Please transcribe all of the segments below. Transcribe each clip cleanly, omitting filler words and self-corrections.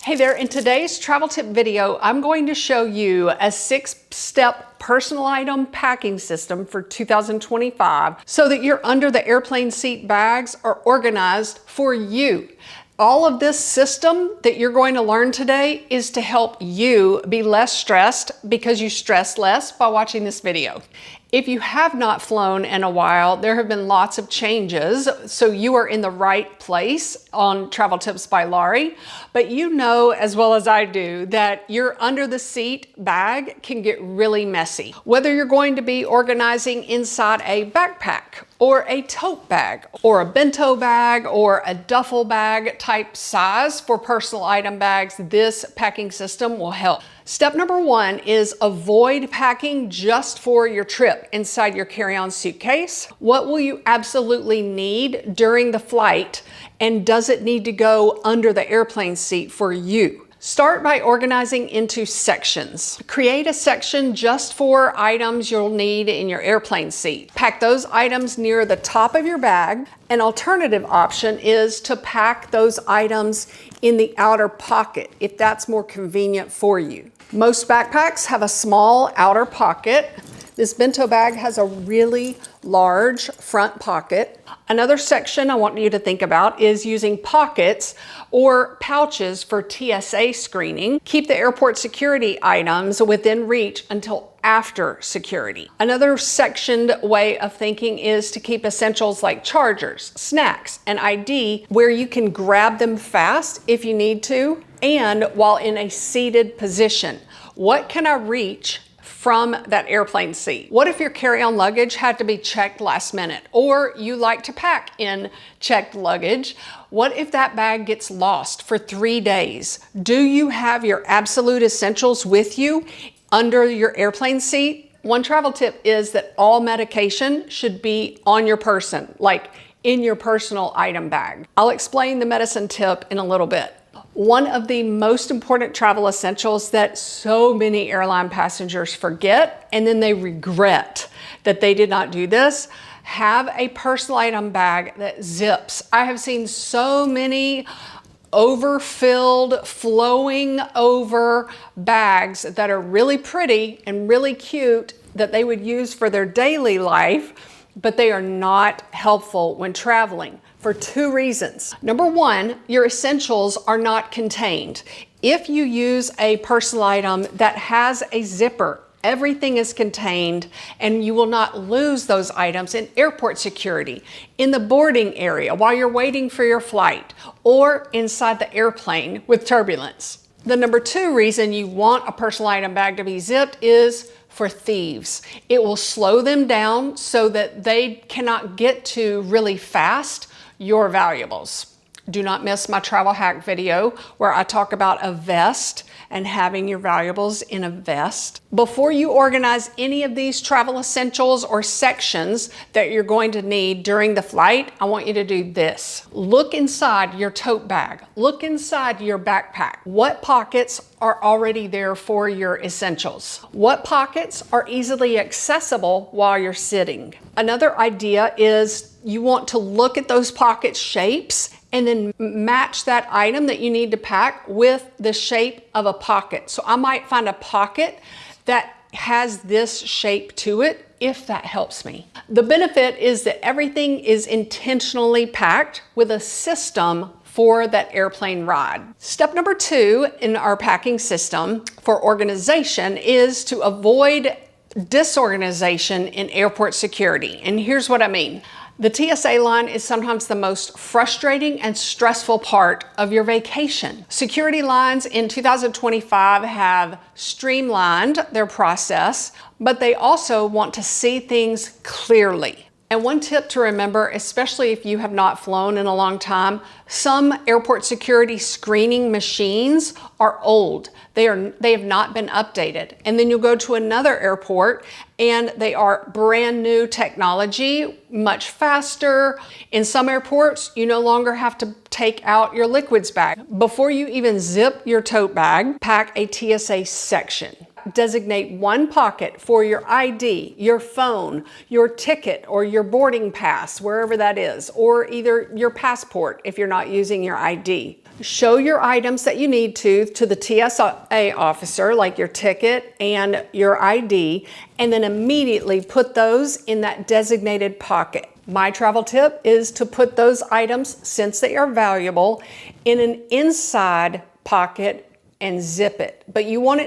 Hey there, in today's travel tip video, I'm going to show you a 6-step personal item packing system for 2025 so that your under the airplane seat bags are organized for you. All of this system that you're going to learn today is to help you be less stressed because you stress less by watching this video. If you have not flown in a while, there have been lots of changes, so you are in the right place on Travel Tips by Laurie. But you know as well as I do that your under the seat bag can get really messy. Whether you're going to be organizing inside a backpack or a tote bag or a bento bag or a duffel bag type size for personal item bags, this packing system will help. Step number 1 is avoid packing just for your trip inside your carry-on suitcase. What will you absolutely need during the flight, and does it need to go under the airplane seat for you? Start by organizing into sections. Create a section just for items you'll need in your airplane seat. Pack those items near the top of your bag. An alternative option is to pack those items in the outer pocket if that's more convenient for you. Most backpacks have a small outer pocket. This bento bag has a really large front pocket. Another section I want you to think about is using pockets or pouches for TSA screening. Keep the airport security items within reach until after security. Another sectioned way of thinking is to keep essentials like chargers, snacks, and ID where you can grab them fast if you need to, and while in a seated position. What can I reach from that airplane seat? What if your carry-on luggage had to be checked last minute, or you like to pack in checked luggage? What if that bag gets lost for 3 days? Do you have your absolute essentials with you under your airplane seat? One travel tip is that all medication should be on your person, like in your personal item bag. I'll explain the medicine tip in a little bit. One of the most important travel essentials that so many airline passengers forget, and then they regret that they did not do this, have a personal item bag that zips. I have seen so many overfilled, flowing over bags that are really pretty and really cute that they would use for their daily life, but they are not helpful when traveling for 2 reasons. Number 1, your essentials are not contained. If you use a personal item that has a zipper, everything is contained and you will not lose those items in airport security, in the boarding area while you're waiting for your flight, or inside the airplane with turbulence. The number 2 reason you want a personal item bag to be zipped is for thieves. It will slow them down so that they cannot get to really fast your valuables. Do not miss my travel hack video where I talk about a vest and having your valuables in a vest. Before you organize any of these travel essentials or sections that you're going to need during the flight, I want you to do this. Look inside your tote bag. Look inside your backpack. What pockets are already there for your essentials? What pockets are easily accessible while you're sitting? Another idea is you want to look at those pocket shapes and then match that item that you need to pack with the shape of a pocket. So I might find a pocket that has this shape to it, if that helps me. The benefit is that everything is intentionally packed with a system for that airplane ride. Step number 2 in our packing system for organization is to avoid disorganization in airport security. And here's what I mean. The TSA line is sometimes the most frustrating and stressful part of your vacation. Security lines in 2025 have streamlined their process, but they also want to see things clearly. And one tip to remember, especially if you have not flown in a long time, some airport security screening machines are old. They have not been updated. And then you'll go to another airport and they are brand new technology, much faster. In some airports, you no longer have to take out your liquids bag. Before you even zip your tote bag, pack a TSA section. Designate one pocket for your ID, your phone, your ticket, or your boarding pass, wherever that is, or either your passport if you're not using your ID. Show your items that you need to the TSA officer, like your ticket and your ID, and then immediately put those in that designated pocket. My travel tip is to put those items, since they are valuable, in an inside pocket and zip it. But you want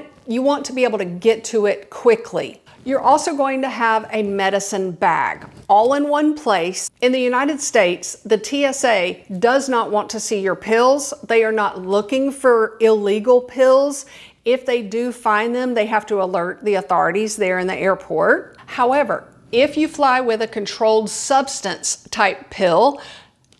to be able to get to it quickly. You're also going to have a medicine bag, all in one place. In the United States, the TSA does not want to see your pills. They are not looking for illegal pills. If they do find them, they have to alert the authorities there in the airport. However, if you fly with a controlled substance type pill,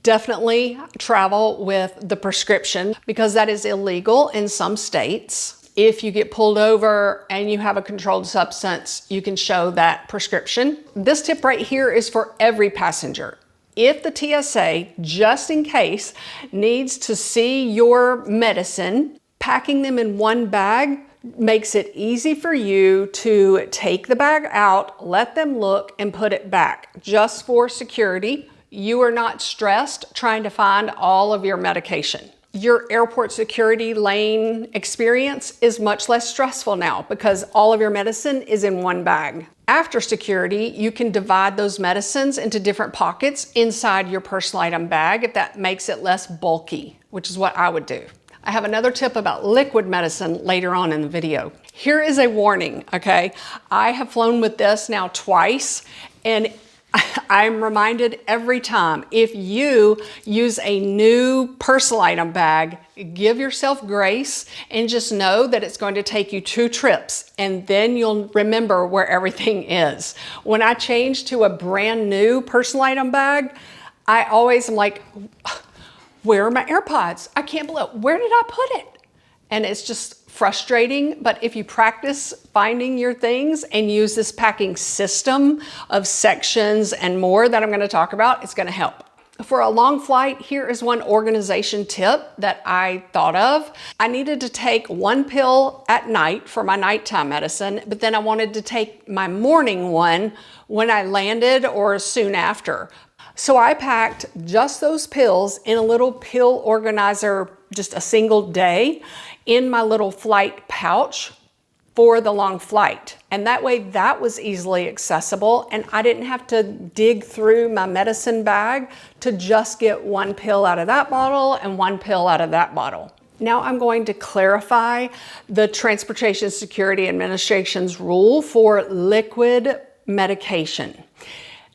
definitely travel with the prescription, because that is illegal in some states. If you get pulled over and you have a controlled substance, you can show that prescription. This tip right here is for every passenger. If the TSA, just in case, needs to see your medicine, packing them in one bag makes it easy for you to take the bag out, let them look, and put it back, just for security. You are not stressed trying to find all of your medication. Your airport security lane experience is much less stressful now because all of your medicine is in one bag. After security, you can divide those medicines into different pockets inside your personal item bag if that makes it less bulky, which is what I would do. I have another tip about liquid medicine later on in the video. Here is a warning, okay? I have flown with this now twice, and I'm reminded every time, if you use a new personal item bag, give yourself grace and just know that it's going to take you 2 trips, and then you'll remember where everything is. When I change to a brand new personal item bag, I always am like, where are my AirPods? I can't believe, where did I put it? And it's just frustrating, but if you practice finding your things and use this packing system of sections and more that I'm going to talk about, it's going to help. For a long flight, here is one organization tip that I thought of. I needed to take 1 pill at night for my nighttime medicine, but then I wanted to take my morning one when I landed or soon after. So I packed just those pills in a little pill organizer, just a single day, in my little flight pouch for the long flight. And that way that was easily accessible, and I didn't have to dig through my medicine bag to just get 1 pill out of that bottle and 1 pill out of that bottle. Now I'm going to clarify the Transportation Security Administration's rule for liquid medication.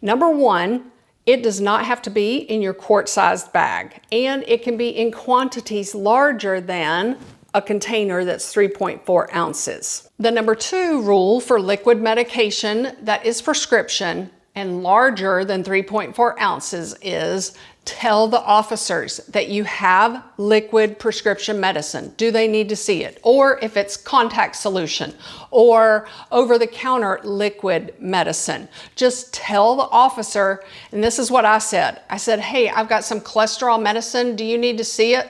Number 1, it does not have to be in your quart-sized bag, and it can be in quantities larger than a container that's 3.4 ounces. The number 2 rule for liquid medication that is prescription and larger than 3.4 ounces is tell the officers that you have liquid prescription medicine. Do they need to see it? Or if it's contact solution or over-the-counter liquid medicine, just tell the officer, and this is what I said. I said, hey, I've got some cholesterol medicine. Do you need to see it?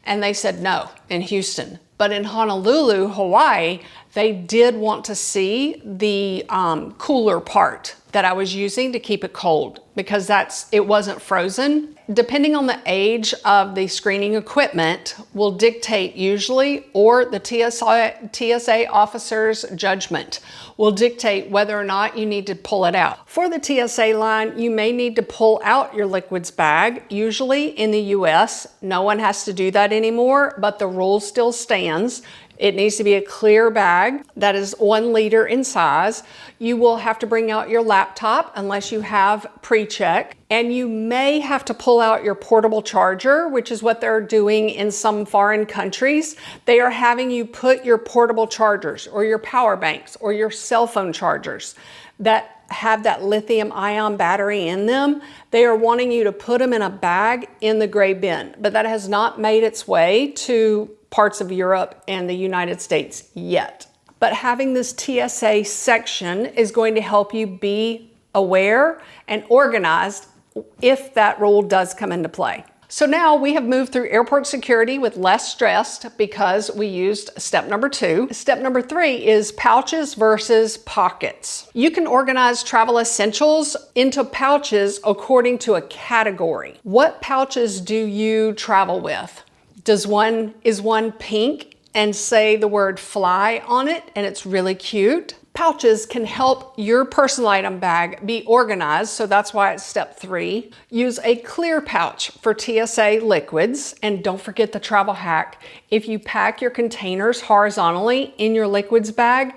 And they said no in Houston. But in Honolulu, Hawaii, they did want to see the cooler part that I was using to keep it cold, because it wasn't frozen. Depending on the age of the screening equipment will dictate usually, or the TSA officer's judgment will dictate whether or not you need to pull it out. For the TSA line, you may need to pull out your liquids bag. Usually in the US, no one has to do that anymore, but the rule still stands. It needs to be a clear bag that is 1 liter in size. You will have to bring out your laptop unless you have pre-check. And you may have to pull out your portable charger, which is what they're doing in some foreign countries. They are having you put your portable chargers or your power banks or your cell phone chargers that have that lithium ion battery in them. They are wanting you to put them in a bag in the gray bin, but that has not made its way to parts of Europe and the United States yet. But having this TSA section is going to help you be aware and organized if that rule does come into play. So now we have moved through airport security with less stress because we used step number 2. Step number 3 is pouches versus pockets. You can organize travel essentials into pouches according to a category. What pouches do you travel with? Is one pink and say the word fly on it, and it's really cute. Pouches can help your personal item bag be organized, so that's why it's step 3. Use a clear pouch for TSA liquids, and don't forget the travel hack. If you pack your containers horizontally in your liquids bag,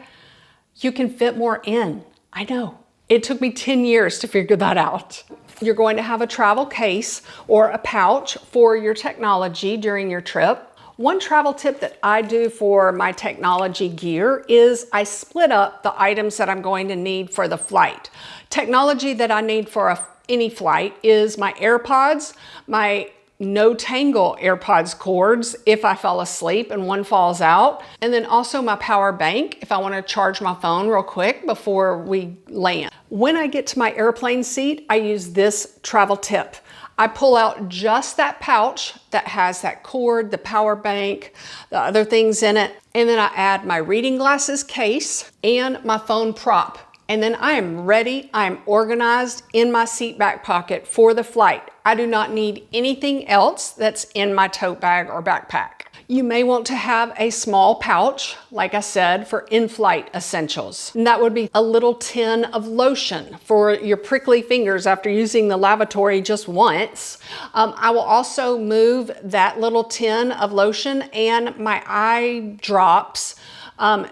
you can fit more in. I know. It took me 10 years to figure that out. You're going to have a travel case or a pouch for your technology during your trip. One travel tip that I do for my technology gear is I split up the items that I'm going to need for the flight. Technology that I need for any flight is my AirPods, my no tangle AirPods cords if I fell asleep and one falls out, and then also my power bank if I want to charge my phone real quick before we land. When I get to my airplane seat, I use this travel tip. I pull out just that pouch that has that cord, the power bank, the other things in it, and then I add my reading glasses case and my phone prop. And then I am ready, I am organized in my seat back pocket for the flight. I do not need anything else that's in my tote bag or backpack. You may want to have a small pouch, like I said, for in-flight essentials. And that would be a little tin of lotion for your prickly fingers after using the lavatory just once. I will also move that little tin of lotion and my eye drops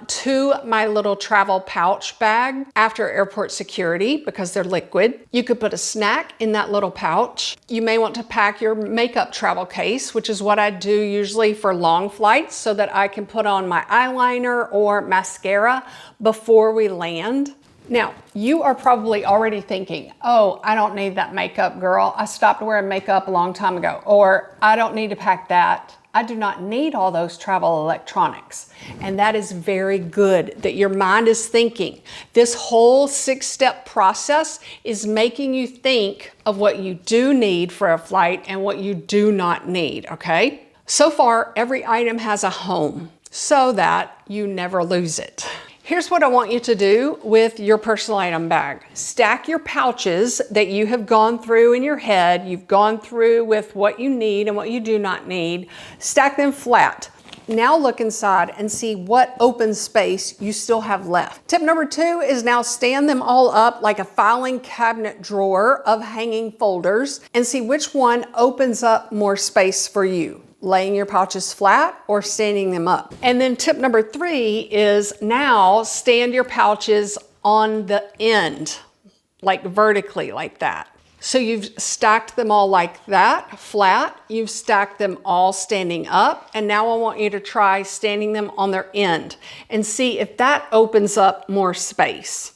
to my little travel pouch bag after airport security because they're liquid. You could put a snack in that little pouch. You may want to pack your makeup travel case, which is what I do usually for long flights so that I can put on my eyeliner or mascara before we land. Now, you are probably already thinking, oh, I don't need that makeup, girl. I stopped wearing makeup a long time ago. Or I don't need to pack that. I do not need all those travel electronics. And that is very good that your mind is thinking. This whole 6-step process is making you think of what you do need for a flight and what you do not need, okay? So far, every item has a home so that you never lose it. Here's what I want you to do with your personal item bag. Stack your pouches that you have gone through in your head. You've gone through with what you need and what you do not need. Stack them flat. Now look inside and see what open space you still have left. Tip number 2 is now stand them all up like a filing cabinet drawer of hanging folders and see which one opens up more space for you. Laying your pouches flat or standing them up. And then tip number 3 is now stand your pouches on the end, like vertically like that. So you've stacked them all like that, flat. You've stacked them all standing up. And now I want you to try standing them on their end and see if that opens up more space.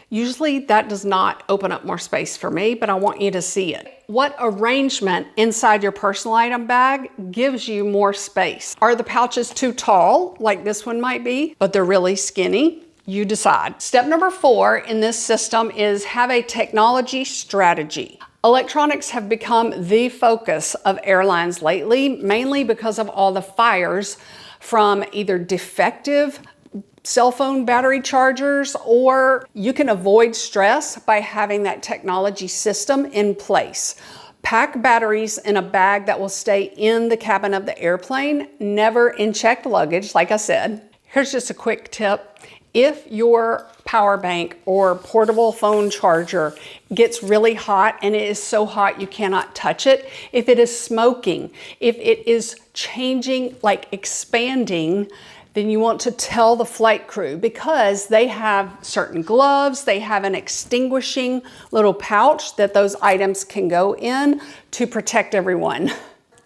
Usually that does not open up more space for me, but I want you to see it. What arrangement inside your personal item bag gives you more space? Are the pouches too tall, like this one might be, but they're really skinny? You decide. Step number 4 in this system is have a technology strategy. Electronics have become the focus of airlines lately, mainly because of all the fires from either defective cell phone battery chargers, or you can avoid stress by having that technology system in place. Pack batteries in a bag that will stay in the cabin of the airplane, never in checked luggage, like I said. Here's just a quick tip. If your power bank or portable phone charger gets really hot and it is so hot you cannot touch it, if it is smoking, if it is changing, like expanding, then you want to tell the flight crew because they have certain gloves, they have an extinguishing little pouch that those items can go in to protect everyone.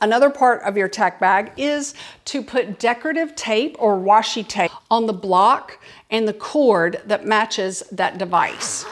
Another part of your tack bag is to put decorative tape or washi tape on the block and the cord that matches that device.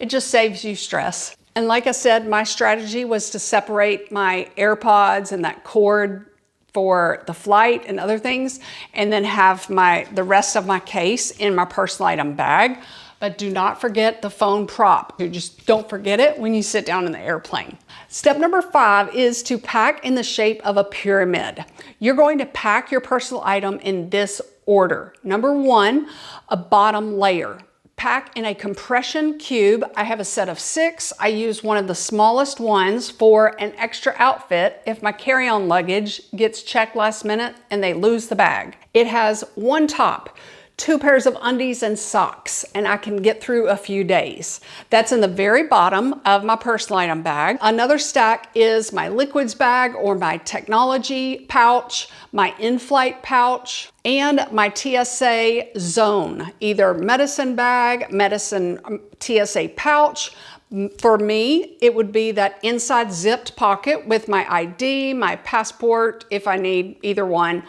It just saves you stress. And like I said, my strategy was to separate my AirPods and that cord for the flight and other things, and then have the rest of my case in my personal item bag. But do not forget the phone prop. You just don't forget it when you sit down in the airplane. Step number 5 is to pack in the shape of a pyramid. You're going to pack your personal item in this order. Number 1, a bottom layer. pack in a compression cube. I have a set of 6. I use one of the smallest ones for an extra outfit if my carry-on luggage gets checked last minute and they lose the bag. It has one top, 2 pairs of undies and socks, and I can get through a few days. That's in the very bottom of my personal item bag. Another stack is my liquids bag or my technology pouch, my in-flight pouch, and my TSA zone, either medicine bag, medicine TSA pouch. For me, it would be that inside zipped pocket with my ID, my passport, if I need either one,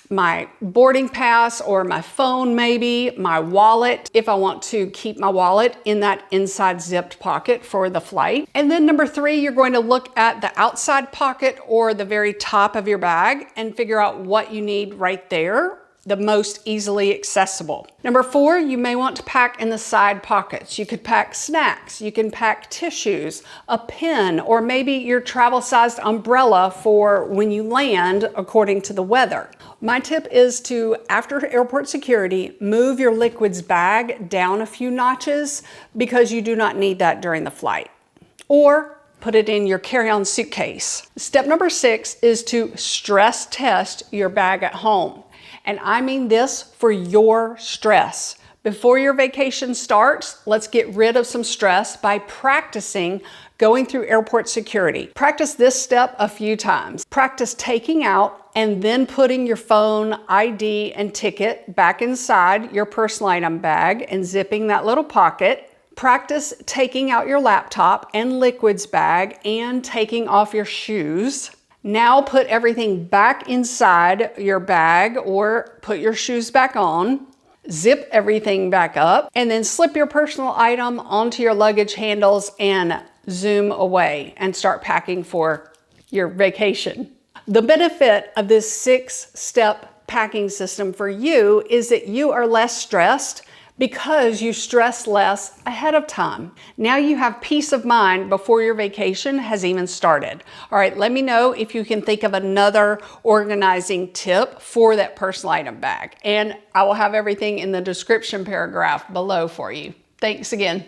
my boarding pass or my phone maybe, my wallet, if I want to keep my wallet in that inside zipped pocket for the flight. And then number 3, you're going to look at the outside pocket or the very top of your bag and figure out what you need right there, the most easily accessible. Number 4, you may want to pack in the side pockets. You could pack snacks, you can pack tissues, a pen, or maybe your travel-sized umbrella for when you land according to the weather. My tip is to, after airport security, move your liquids bag down a few notches because you do not need that during the flight. Or put it in your carry-on suitcase. Step number 6 is to stress test your bag at home. And I mean this for your stress. Before your vacation starts, let's get rid of some stress by practicing going through airport security. Practice this step a few times. Practice taking out and then putting your phone, ID, and ticket back inside your personal item bag and zipping that little pocket. Practice taking out your laptop and liquids bag and taking off your shoes. Now put everything back inside your bag or put your shoes back on. Zip everything back up and then slip your personal item onto your luggage handles and zoom away and start packing for your vacation. The benefit of this 6-step packing system for you is that you are less stressed because you stress less ahead of time. Now you have peace of mind before your vacation has even started. All right, let me know if you can think of another organizing tip for that personal item bag. And I will have everything in the description paragraph below for you. Thanks again.